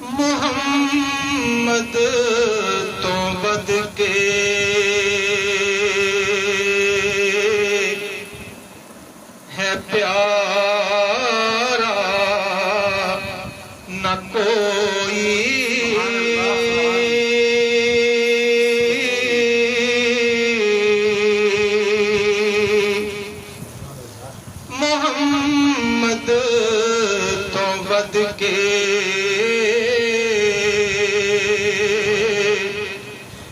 मोहम्मद तो बद के है प्यारा न कोई। मोहम्मद तो बद के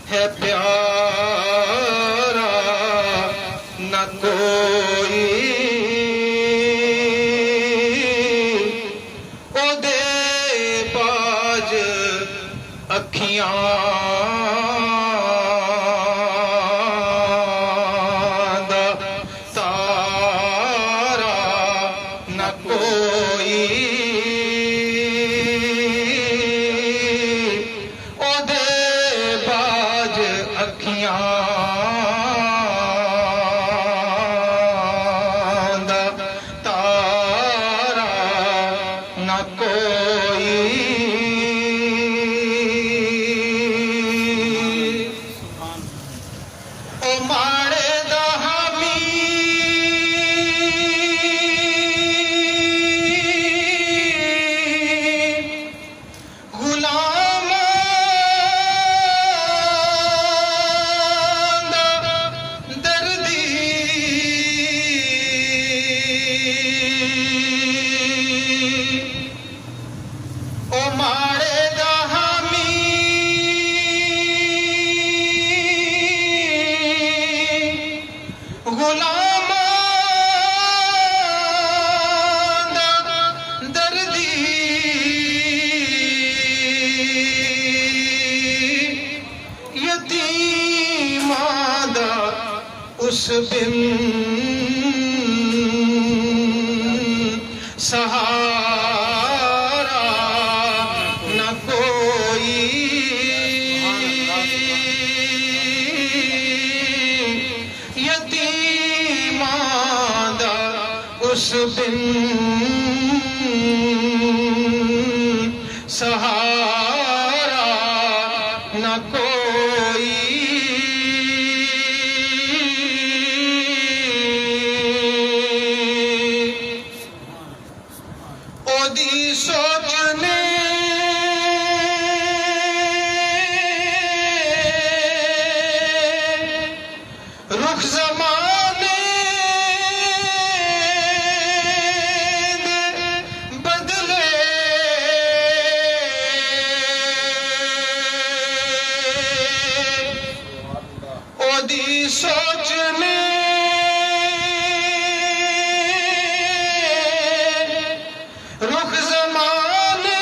है प्यारा न कोई। ओदे बाज अखियां दा तारा न कोई। ओदे बाज अखियां दा तारा न कोई। ओ माड़े दा हामी गुलाम दा दर्दी। ओ माड़े दा हामी गुलाम दा दर्दी। यतीमा दा उस बिन सहारा न कोई। यतीमा दा उस बिन सहारा न कोई। ओदी सोचने रुख ज़माने दे बदले। ओदी सोचने रुख ज़माने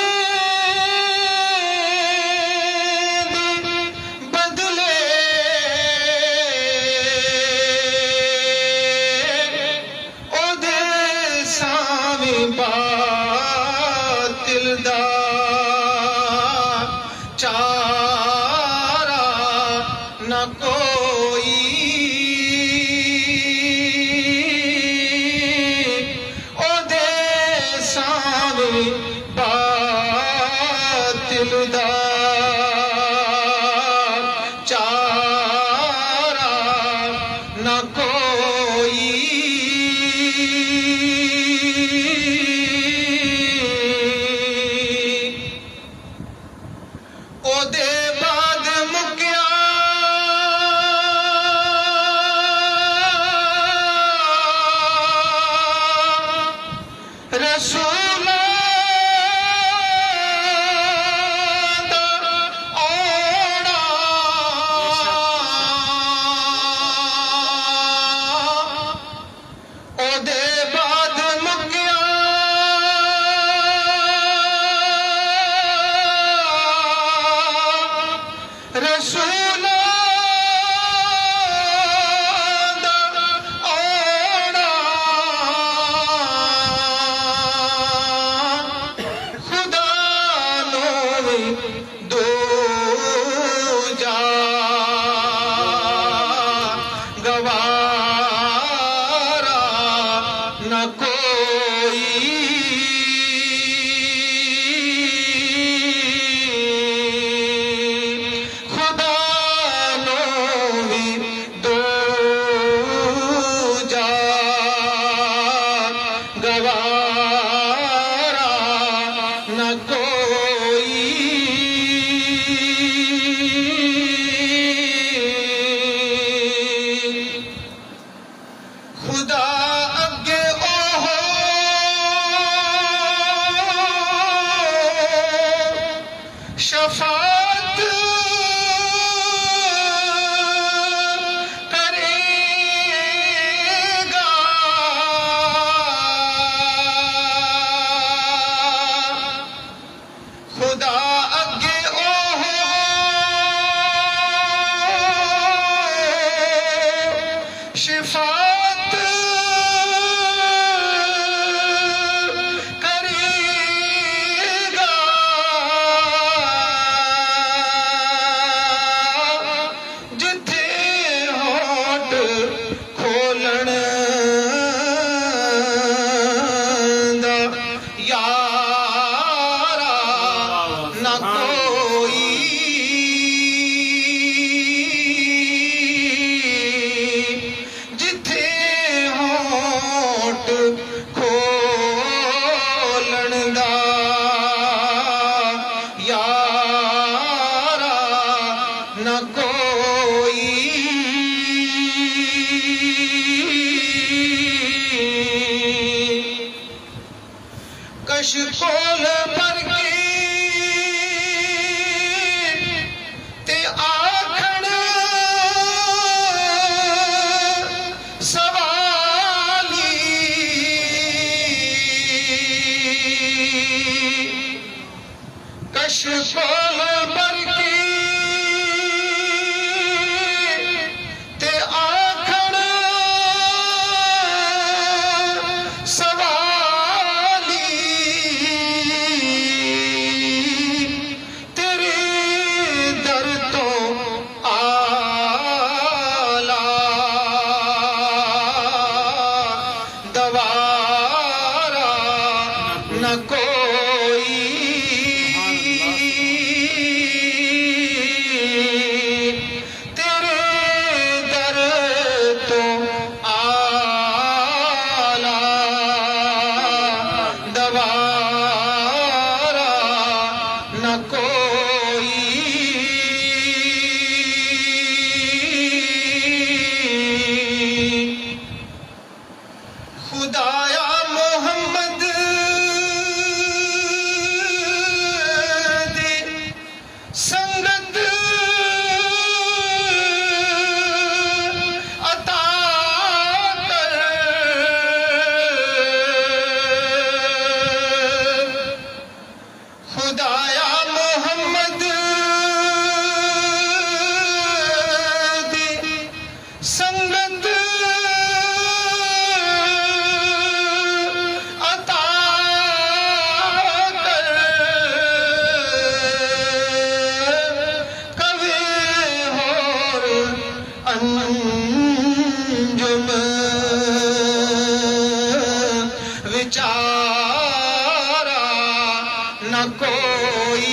दे बदले। ओदे सावे बातिल दा चारा न कोई। ओदे सावे बातिल दा चारा न कोई। ओदे बाद मुक्या रसूला दा औड़ा। ओदे बाद मुक्या रसूला दा औड़ा। खुदा नोवे दो जा गवारा न कोई। शफात करेगा खुदा अगे ओहो शिफात करेगा जिथे होठ खोलण दा यारा ना कोई जिथे होठ खोलण दा यारा ना कोई कश कोल पर के ते आखण सवाली कश कोल पर के ते आखण सवाली तेरे दर तो आला दवारा न कोई तेरे दर तो आला दवारा न कोई खुदाया मोहम्मद दे संगत अता कर खुदाया मोहम्मद दे संगत अता कर कवे होर अंजुम विचारा न कोई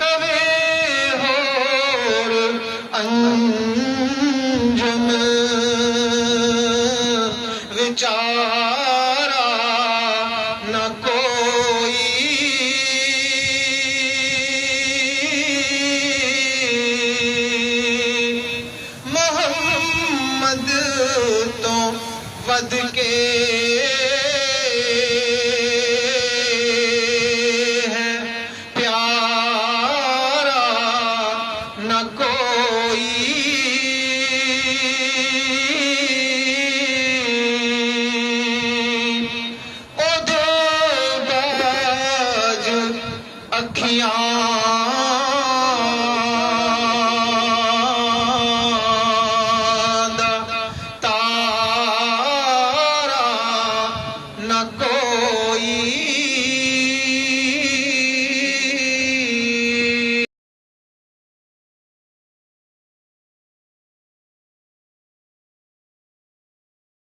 कवे होर अंजुम विचारा न कोई मोहम्मद तो वध के